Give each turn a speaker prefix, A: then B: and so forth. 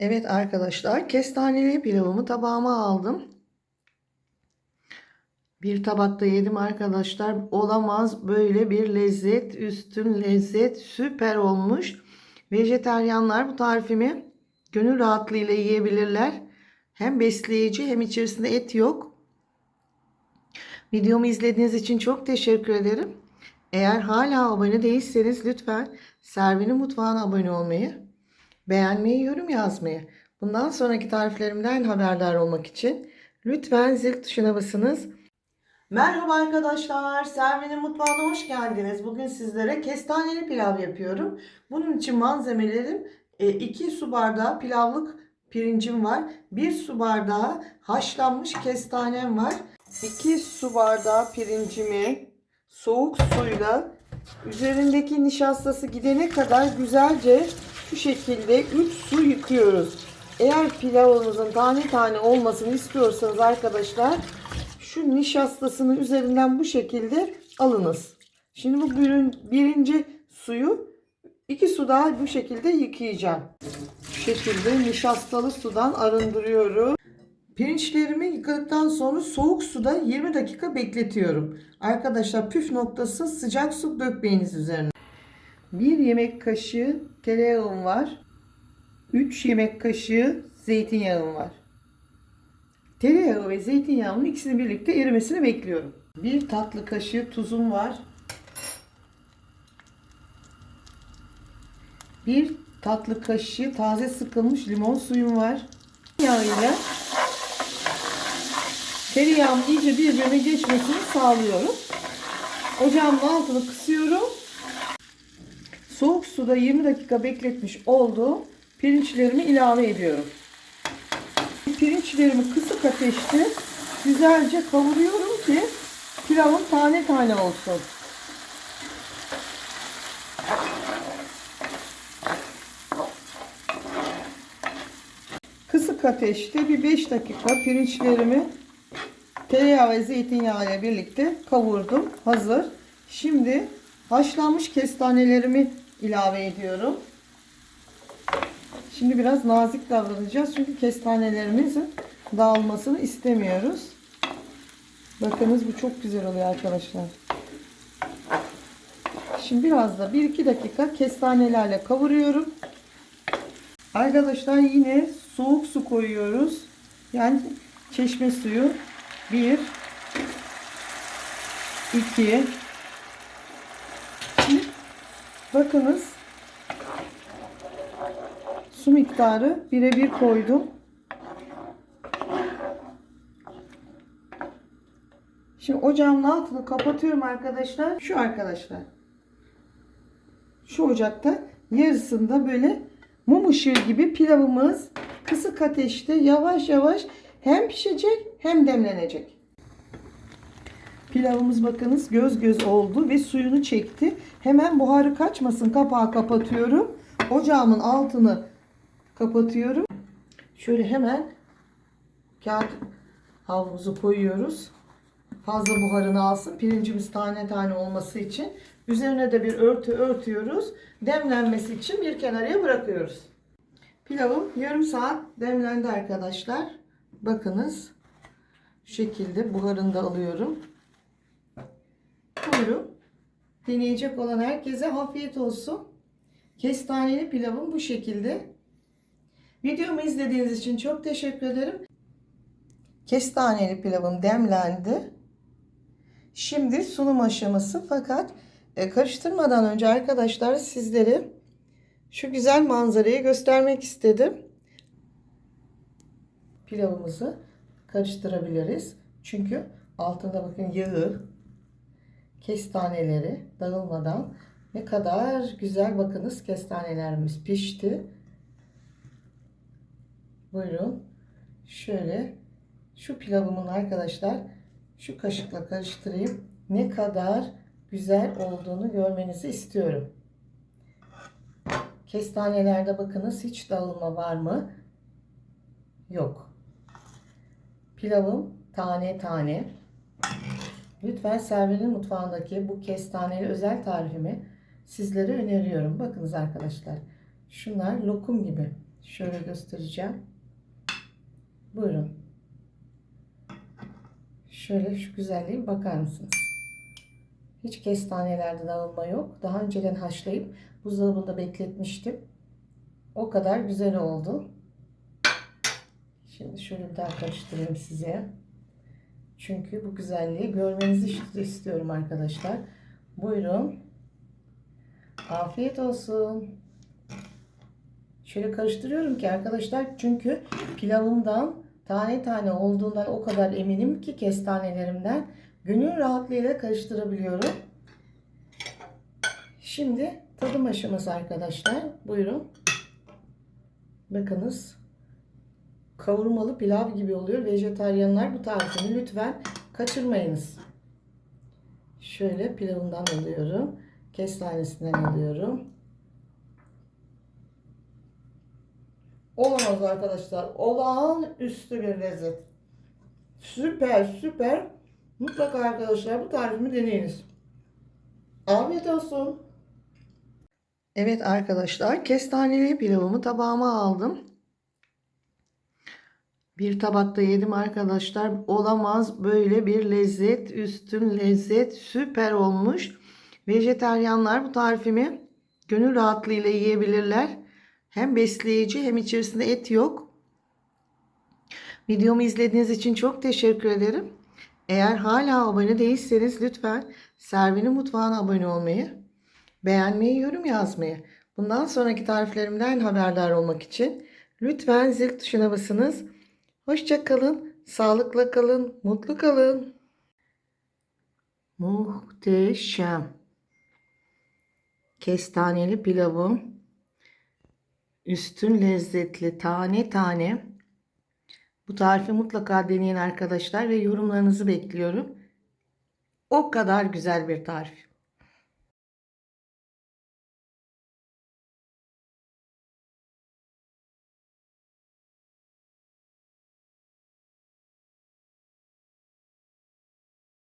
A: Evet arkadaşlar, kestaneli pilavımı tabağıma aldım. Bir tabakta yedim arkadaşlar. Olamaz böyle bir lezzet, üstün lezzet, süper olmuş. Vejeteryanlar bu tarifimi gönül rahatlığıyla yiyebilirler. Hem besleyici hem içerisinde et yok. Videomu izlediğiniz için çok teşekkür ederim. Eğer hala abone değilseniz lütfen Servin'in mutfağına abone olmayı, beğenmeyi, yorum yazmayı, bundan sonraki tariflerimden haberdar olmak için lütfen zil tuşuna basınız. Merhaba arkadaşlar, Servin'in mutfağına hoş geldiniz. Bugün sizlere kestaneli pilav yapıyorum. Bunun için malzemelerim 2 su bardağı pilavlık pirincim var. 1 su bardağı haşlanmış kestanem var. 2 su bardağı pirincimi soğuk suyla üzerindeki nişastası gidene kadar güzelce şu şekilde 3 su yıkıyoruz. Eğer pilavımızın tane tane olmasını istiyorsanız arkadaşlar şu nişastasını üzerinden bu şekilde alınız. Şimdi bu birinci suyu 2 su daha bu şekilde yıkayacağım. Bu şekilde nişastalı sudan arındırıyorum. Pirinçlerimi yıkadıktan sonra soğuk suda 20 dakika bekletiyorum. Arkadaşlar püf noktası sıcak su dökmeyiniz üzerine. 1 yemek kaşığı tereyağım var. 3 yemek kaşığı zeytinyağım var. Tereyağı ve zeytinyağının ikisini birlikte erimesini bekliyorum. 1 tatlı kaşığı tuzum var. 1 tatlı kaşığı taze sıkılmış limon suyum var. Yağıyla tereyağım iyice birbirine geçmesini sağlıyorum. Ocağımın altını kısıyorum. Soğuk suda 20 dakika bekletmiş olduğum pirinçlerimi ilave ediyorum. Pirinçlerimi kısık ateşte güzelce kavuruyorum ki pilavım tane tane olsun. Kısık ateşte bir 5 dakika pirinçlerimi tereyağı ve zeytinyağı ile birlikte kavurdum. Hazır. Şimdi haşlanmış kestanelerimi ilave ediyorum. Şimdi biraz nazik davranacağız. Çünkü kestanelerimizin dağılmasını istemiyoruz. Bakınız bu çok güzel oluyor arkadaşlar. Şimdi biraz da 1-2 dakika kestanelerle kavuruyorum. Arkadaşlar yine soğuk su koyuyoruz. Yani çeşme suyu. 1 2 bakınız su miktarı 1'e 1 koydum. Şimdi ocağımın altını kapatıyorum arkadaşlar. Şu arkadaşlar. Şu ocakta yarısında böyle mum ışığı gibi pilavımız kısık ateşte yavaş yavaş hem pişecek hem demlenecek. Pilavımız bakınız göz göz oldu ve suyunu çekti. Hemen buharı kaçmasın kapağı kapatıyorum. Ocağımın altını kapatıyorum. Şöyle hemen kağıt havluumuzu koyuyoruz. Fazla buharını alsın. Pirincimiz tane tane olması için. Üzerine de bir örtü örtüyoruz. Demlenmesi için bir kenarıya bırakıyoruz. Pilavım yarım saat demlendi arkadaşlar. Bakınız. Şu şekilde buharını da alıyorum. Buyurun. Deneyecek olan herkese afiyet olsun. Kestaneli pilavım bu şekilde. Videomu izlediğiniz için çok teşekkür ederim. Kestaneli pilavım demlendi. Şimdi sunum aşaması, fakat karıştırmadan önce arkadaşlar sizlere şu güzel manzarayı göstermek istedim. Pilavımızı karıştırabiliriz. Çünkü altında bakın yağı, kestaneleri dağılmadan ne kadar güzel, bakınız kestanelerimiz pişti. Buyurun. Şöyle şu pilavımın arkadaşlar şu kaşıkla karıştırayım. Ne kadar güzel olduğunu görmenizi istiyorum. Kestanelerde bakınız hiç dağılma var mı? Yok. Pilavım tane tane. Lütfen Servin'in mutfağındaki bu kestaneli özel tarifimi sizlere öneriyorum. Bakınız arkadaşlar. Şunlar lokum gibi. Şöyle göstereceğim. Buyurun. Şöyle şu güzelliğe bakar mısınız? Hiç kestanelerde dağılma yok. Daha önceden haşlayıp buzdolabında bekletmiştim. O kadar güzel oldu. Şimdi şöyle bir daha karıştırayım size. Çünkü bu güzelliği görmenizi istiyorum arkadaşlar. Buyurun. Afiyet olsun. Şöyle karıştırıyorum ki arkadaşlar, çünkü pilavımdan tane tane olduğundan o kadar eminim ki kestanelerimden, gönül rahatlığıyla karıştırabiliyorum. Şimdi tadım aşaması arkadaşlar. Buyurun. Bakınız. Kavurmalı pilav gibi oluyor. Vejetaryenler bu tarifini lütfen kaçırmayınız. Şöyle pilavından alıyorum. Kestanesinden alıyorum. Olamaz arkadaşlar. Olağanüstü bir lezzet. Süper süper. Mutlaka arkadaşlar bu tarifimi deneyiniz. Afiyet olsun. Evet arkadaşlar, kestaneli pilavımı tabağıma aldım. Bir tabakta yedim arkadaşlar. Olamaz böyle bir lezzet, üstün lezzet, süper olmuş. Vejetaryenler bu tarifimi gönül rahatlığıyla yiyebilirler. Hem besleyici hem içerisinde et yok. Videomu izlediğiniz için çok teşekkür ederim. Eğer hala abone değilseniz lütfen Servin'in mutfağına abone olmayı, beğenmeyi, yorum yazmayı, bundan sonraki tariflerimden haberdar olmak için lütfen zil tuşuna basınız. Hoşça kalın, sağlıkla kalın, mutlu kalın. Muhteşem. Kestaneli pilavım, üstün lezzetli, tane tane. Bu tarifi mutlaka deneyin arkadaşlar ve yorumlarınızı bekliyorum. O kadar güzel bir tarif.